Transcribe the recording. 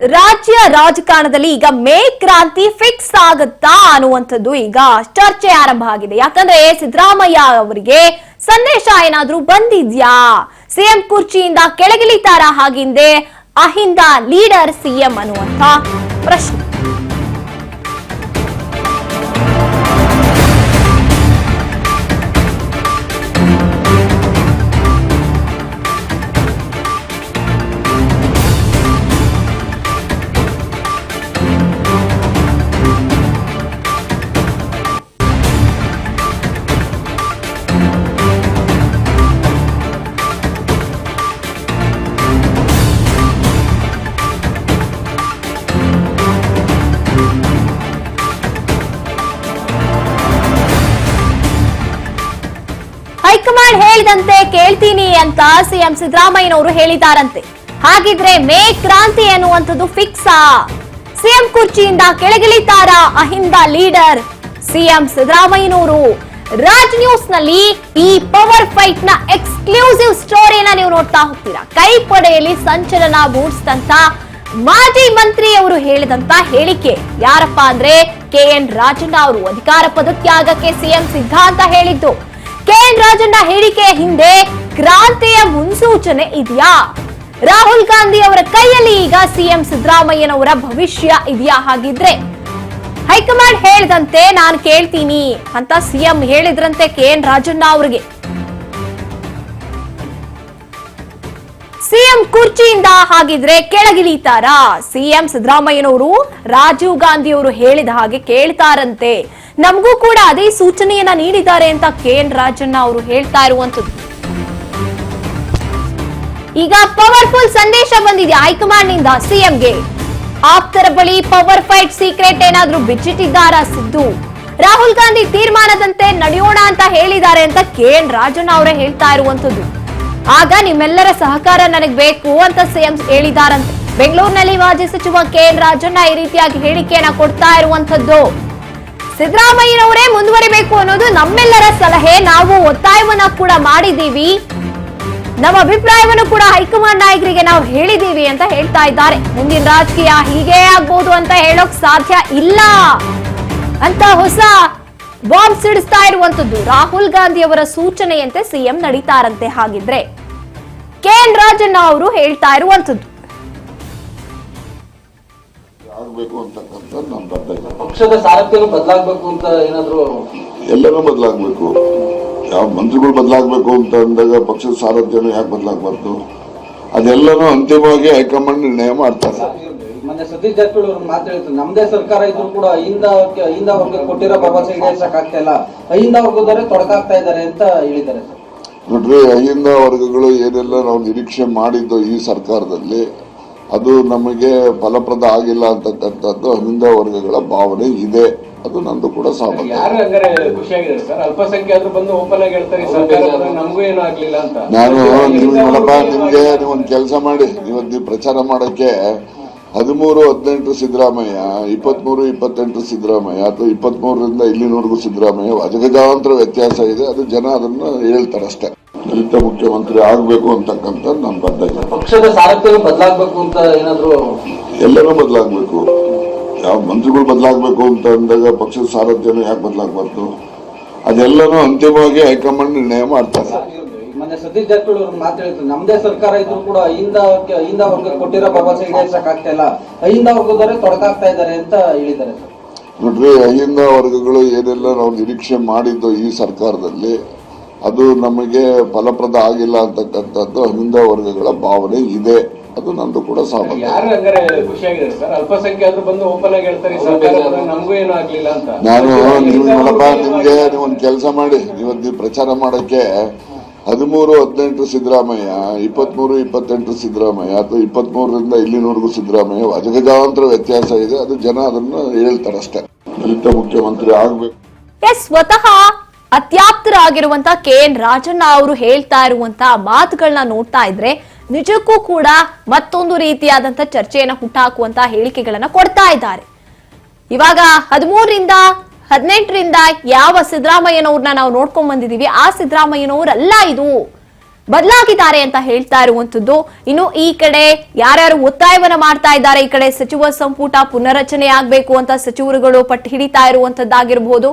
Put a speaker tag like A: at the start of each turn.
A: ರಾಜ್ಯ ರಾಜಕಾರಣದಲ್ಲಿ ಈಗ ಮೇ ಕ್ರಾಂತಿ ಫಿಕ್ಸ್ ಆಗುತ್ತಾ ಅನ್ನುವಂಥದ್ದು ಈಗ ಚರ್ಚೆ ಆರಂಭ ಆಗಿದೆ. ಯಾಕಂದ್ರೆ ಸಿದ್ದರಾಮಯ್ಯ ಅವರಿಗೆ ಸಂದೇಶ ಏನಾದ್ರೂ ಬಂದಿದ್ಯಾ? ಸಿಎಂ ಕುರ್ಚಿಯಿಂದ ಕೆಳಗಿಳಿತಾರ ಹಾಗಿಂದೆ ಅಹಿಂದ ಲೀಡರ್ ಸಿಎಂ ಅನ್ನುವಂತ ಪ್ರಶ್ನೆ. ಹೈಕಮಾಂಡ್ ಹೇಳಿದಂತೆ ಕೇಳ್ತೀನಿ ಅಂತ ಸಿಎಂ ಸಿದ್ದರಾಮಯ್ಯನವರು ಹೇಳಿದಾರಂತೆ. ಹಾಗಿದ್ರೆ ಮೇ ಕ್ರಾಂತಿ ಅನ್ನುವಂಥದ್ದು ಫಿಕ್ಸಾ? ಸಿಎಂ ಕುರ್ಚಿಯಿಂದ ಕೆಳಗಿಳಿತಾರ ಅಹಿಂದ ಲೀಡರ್ ಸಿಎಂ ಸಿದ್ದರಾಮಯ್ಯನವರು? ರಾಜ್ ನ್ಯೂಸ್ ನಲ್ಲಿ ಈ ಪವರ್ ಫೈಟ್ ನ ಎಕ್ಸ್ಕ್ಲೂಸಿವ್ ಸ್ಟೋರಿಯನ್ನ ನೀವು ನೋಡ್ತಾ ಹೋಗ್ತೀರಾ. ಕೈಪಡೆಯಲ್ಲಿ ಸಂಚಲನ ಮೂಡಿಸಿದಂತ ಮಾಜಿ ಮಂತ್ರಿ ಅವರು ಹೇಳಿದಂತ ಹೇಳಿಕೆ ಯಾರಪ್ಪ ಅಂದ್ರೆ KN ರಾಜಣ್ಣ ಅವರು. ಅಧಿಕಾರ ಪದತ್ಯಾಗಕ್ಕೆ ಸಿಎಂ ಸಿದ್ಧ ಅಂತ ಹೇಳಿದ್ದು. KN ರಾಜಣ್ಣ ಹೇಳಿಕೆಯ ಹಿಂದೆ ಕ್ರಾಂತಿಯ ಮುನ್ಸೂಚನೆ ಇದೆಯಾ? ರಾಹುಲ್ ಗಾಂಧಿ ಅವರ ಕೈಯಲ್ಲಿ ಈಗ ಸಿಎಂ ಸಿದ್ದರಾಮಯ್ಯನವರ ಭವಿಷ್ಯ ಇದೆಯಾ? ಹಾಗಿದ್ರೆ ಹೈಕಮಾಂಡ್ ಹೇಳಿದಂತೆ ನಾನು ಕೇಳ್ತೀನಿ ಅಂತ ಸಿಎಂ ಹೇಳಿದ್ರಂತೆ KN ರಾಜಣ್ಣ ಅವರಿಗೆ. ಸಿಎಂ ಕುರ್ಚಿಯಿಂದ ಹಾಗಿದ್ರೆ ಕೆಳಗಿಳಿತಾರಾ? ಸಿಎಂ ಸಿದ್ದರಾಮಯ್ಯನವರು ರಾಜೀವ್ ಗಾಂಧಿ ಅವರು ಹೇಳಿದ ಹಾಗೆ ಕೇಳ್ತಾರಂತೆ. ನಮಗೂ ಕೂಡ ಅದೇ ಸೂಚನೆಯನ್ನ ನೀಡಿದ್ದಾರೆ ಅಂತ KN ರಾಜಣ್ಣ ಅವರು ಹೇಳ್ತಾ ಇರುವಂತದ್ದು. ಈಗ ಪವರ್ಫುಲ್ ಸಂದೇಶ ಬಂದಿದೆ ಹೈಕಮಾಂಡ್ ನಿಂದ ಸಿಎಂಗೆ. ಆಪ್ತರ ಬಳಿ ಪವರ್ ಫೈಟ್ ಸೀಕ್ರೆಟ್ ಏನಾದ್ರೂ ಬಿಚ್ಚಿಟ್ಟಿದ್ದಾರಾ ಸಿದ್ದು? ರಾಹುಲ್ ಗಾಂಧಿ ತೀರ್ಮಾನದಂತೆ ನಡೆಯೋಣ ಅಂತ ಹೇಳಿದ್ದಾರೆ ಅಂತ KN ರಾಜಣ್ಣ ಅವರೇ ಹೇಳ್ತಾ ಇರುವಂತದ್ದು. ಆಗ ನಿಮ್ಮೆಲ್ಲರ ಸಹಕಾರ ನನಗೆ ಬೇಕು ಅಂತ ಸಿಎಂ ಹೇಳಿದಾರಂತೆ. ಬೆಂಗಳೂರಿನಲ್ಲಿ ಮಾಜಿ ಸಚಿವ KN ರಾಜಣ್ಣ ಈ ರೀತಿಯಾಗಿ ಹೇಳಿಕೆಯನ್ನ ಕೊಡ್ತಾ ಇರುವಂತದ್ದು. ಸಿದ್ದರಾಮಯ್ಯನವರೇ ಮುಂದುವರಿಬೇಕು ಅನ್ನೋದು ನಮ್ಮೆಲ್ಲರ ಸಲಹೆ. ನಾವು ಒತ್ತಾಯವನ್ನ ಕೂಡ ಮಾಡಿದ್ದೀವಿ, ನಮ್ಮ ಅಭಿಪ್ರಾಯವನ್ನು ಕೂಡ ಹೈಕಮಾಂಡ್ ನಾಯಕರಿಗೆ ನಾವು ಹೇಳಿದೀವಿ ಅಂತ ಹೇಳ್ತಾ ಇದ್ದಾರೆ. ಮುಂದಿನ ರಾಜಕೀಯ ಹೀಗೆ ಆಗ್ಬಹುದು ಅಂತ ಹೇಳೋಕ್ ಸಾಧ್ಯ ಇಲ್ಲ ಅಂತ ಹೊಸ ಬಾಂಬ್ ಸಿಡಿಸ್ತಾ ಇರುವಂತದ್ದು. ರಾಹುಲ್ ಗಾಂಧಿ ಅವರ ಸೂಚನೆಯಂತೆ ಸಿಎಂ ನಡೀತಾರಂತೆ. ಹಾಗಿದ್ರೆ KN ರಾಜಣ್ಣ ಅವರು ಹೇಳ್ತಾ ಇರುವಂತದ್ದು.
B: ಆಗ್ಬೇಕು ಅಂತಕ್ಕಂಥ ನಮ್ಮ ಬದ್ಧತೆ.
C: ಪಕ್ಷದ ಸಾರಥ್ಯನು ಬದಲಾಗಬೇಕು ಅಂತ ಏನಾದ್ರು?
B: ಎಲ್ಲರೂ ಬದಲಾಗಬೇಕು. ಯಾವ ಮಂತ್ರಿಗಳು ಬದಲಾಗಬೇಕು ಅಂತ ಅಂದಾಗ ಪಕ್ಷದ ಸಾರಥ್ಯನು ಯಾಕೆ ಬದಲಾಗಬಾರ್ದು? ಅದೆಲ್ಲನೂ ಅಂತಿಮವಾಗಿ ಹೈಕಮಾಂಡ್ ನಿರ್ಣಯ ಮಾಡ್ತಾರೆ.
C: ಮೊನ್ನೆ ಸತೀಶ್ ಜಾರಕಿಹೊಳಿ ಅವರು ಮಾತಾಡಿದ್ರು, ನಮ್ದೇ ಸರ್ಕಾರ ಇದ್ರು ಕೂಡ ಅಹಿಂದ ವರ್ಗ ಕೊಟ್ಟಿರೋ ಭರವಸೆ ಈಡೇರಿಸಕ್ ಆಗ್ತಾ ಇಲ್ಲ, ಅಹಿಂದ ವರ್ಗದವರೇ ತೊಡಕಾಗ್ತಾ ಇದ್ದಾರೆ ಅಂತ ಹೇಳಿದ್ದಾರೆ.
B: ನೋಡ್ರಿ, ಅಹಿಂದ ವರ್ಗಗಳು ಏನೆಲ್ಲ ನಾವು ನಿರೀಕ್ಷೆ ಮಾಡಿದ್ದು ಈ ಸರ್ಕಾರದಲ್ಲಿ ಅದು ನಮಗೆ ಫಲಪ್ರದ ಆಗಿಲ್ಲ ಅಂತಕ್ಕಂಥದ್ದು ಅಹಿಂದ ವರ್ಗಗಳ ಭಾವನೆ ಇದೆ. ಅದು ನಂದು ಕೂಡ ಸಹಮತ. ನಾನು ನಿಮ್ಗೆ ನೀವೊಂದು ಕೆಲಸ ಮಾಡಿ, ನೀವು ಪ್ರಚಾರ ಮಾಡಕ್ಕೆ 13-18 ಸಿದ್ದರಾಮಯ್ಯ, 23-28 ಸಿದ್ದರಾಮಯ್ಯ ಅಥವಾ 23ರಿಂದ ಇಲ್ಲಿನವರೆಗೂ ಸಿದ್ದರಾಮಯ್ಯ ಅಜಗಜಾಂತರ ವ್ಯತ್ಯಾಸ ಇದೆ. ಅದು ಜನ ಅದನ್ನು ಹೇಳ್ತಾರೆ ಅಷ್ಟೇ. ದಲಿತ ಮುಖ್ಯಮಂತ್ರಿ ಆಗ್ಬೇಕು ಅಂತಕ್ಕಂಥ ನನ್ನ ಬದ್ಧತೆ.
C: ಪಕ್ಷದ ಸಾರಥ್ಯನು ಬದಲಾಗಬೇಕು ಅಂತ ಏನಾದ್ರು?
B: ಎಲ್ಲರೂ ಬದಲಾಗಬೇಕು. ಯಾವ ಮಂತ್ರಿಗಳು ಬದಲಾಗಬೇಕು ಅಂತ ಅಂದಾಗ ಪಕ್ಷದ ಸಾರಥ್ಯನು ಯಾಕೆ ಬದಲಾಗಬಾರ್ದು? ಅದೆಲ್ಲನೂ ಅಂತಿಮವಾಗಿ ಹೈಕಮಾಂಡ್ ನಿರ್ಣಯ ಮಾಡ್ತಾರೆ.
C: ಮೊನ್ನೆ ಸತೀಶ್ ಜಾರಕಿಹೊಳಿ ಅವರು ಮಾತಾಡಿದ್ರು, ನಮ್ದೇ ಸರ್ಕಾರ ಇದ್ರು ಕೂಡ ಅಹಿಂದ ವರ್ಗ ಕೊಟ್ಟಿರೋ ಭರವಸೆ ಈಡೇರಿಸಕ್ ಆಗ್ತಾ ಇಲ್ಲ, ಅಹಿಂದ ವರ್ಗದವರೇ ತೊಡಕಾಗ್ತಾ ಇದ್ದಾರೆ ಅಂತ ಹೇಳಿದ್ದಾರೆ.
B: ನೋಡ್ರಿ, ಅಹಿಂದ ವರ್ಗಗಳು ಏನೆಲ್ಲ ನಾವು ನಿರೀಕ್ಷೆ ಮಾಡಿದ್ದು ಈ ಸರ್ಕಾರದಲ್ಲಿ ಅದು ನಮಗೆ ಫಲಪ್ರದ ಆಗಿಲ್ಲ ಅಂತಕ್ಕಂಥದ್ದು ಅಹಿಂದ ವರ್ಗಗಳ ಭಾವನೆ ಇದೆ. ಅದು ನಂದು ಕೂಡ ಸಹಮತ. ನಾನು ನಿಮ್ಗೆ ನೀವೊಂದು ಕೆಲಸ ಮಾಡಿ, ನೀವು ಪ್ರಚಾರ ಮಾಡಕ್ಕೆ 13-18 ಸಿದ್ದರಾಮಯ್ಯ, 23-28 ಸಿದ್ದರಾಮಯ್ಯ ಅಥವಾ 23ರಿಂದ ಇಲ್ಲಿನವರೆಗೂ ಸಿದ್ದರಾಮಯ್ಯ ಅಜಗಜಾಂತರ ವ್ಯತ್ಯಾಸ ಇದೆ. ಅದು ಜನ ಅದನ್ನು ಹೇಳ್ತಾರೆ ಅಷ್ಟೇ. ದಲಿತ ಮುಖ್ಯಮಂತ್ರಿ ಆಗ್ಬೇಕು.
A: ಸ್ವತಃ ಅತ್ಯಾಪ್ತರಾಗಿರುವಂತ KN ರಾಜಣ್ಣ ಅವರು ಹೇಳ್ತಾ ಇರುವಂತ ಮಾತುಗಳನ್ನ ನೋಡ್ತಾ ಇದ್ರೆ ನಿಜಕ್ಕೂ ಕೂಡ ಮತ್ತೊಂದು ರೀತಿಯಾದಂತ ಚರ್ಚೆಯನ್ನ ಹುಟ್ಟಾಕುವಂತ ಹೇಳಿಕೆಗಳನ್ನ ಕೊಡ್ತಾ ಇದ್ದಾರೆ. ಇವಾಗ 13ರಿಂದ 18ರಿಂದ ಯಾವ ಸಿದ್ದರಾಮಯ್ಯನವ್ರನ್ನ ನಾವು ನೋಡ್ಕೊಂಡ್ ಬಂದಿದೀವಿ, ಆ ಸಿದ್ದರಾಮಯ್ಯನವರಲ್ಲ ಇದು. ಬದಲಾಗಿದ್ದಾರೆ ಅಂತ ಹೇಳ್ತಾ ಇರುವಂತದ್ದು. ಇನ್ನು ಈ ಕಡೆ ಯಾರ್ಯಾರು ಒತ್ತಾಯವನ್ನ ಮಾಡ್ತಾ ಇದ್ದಾರೆ, ಈ ಕಡೆ ಸಚಿವ ಸಂಪುಟ ಪುನರಚನೆ ಆಗ್ಬೇಕು ಅಂತ ಸಚಿವರುಗಳು ಪಟ್ಟು ಹಿಡಿತಾ ಇರುವಂತದ್ದಾಗಿರಬಹುದು.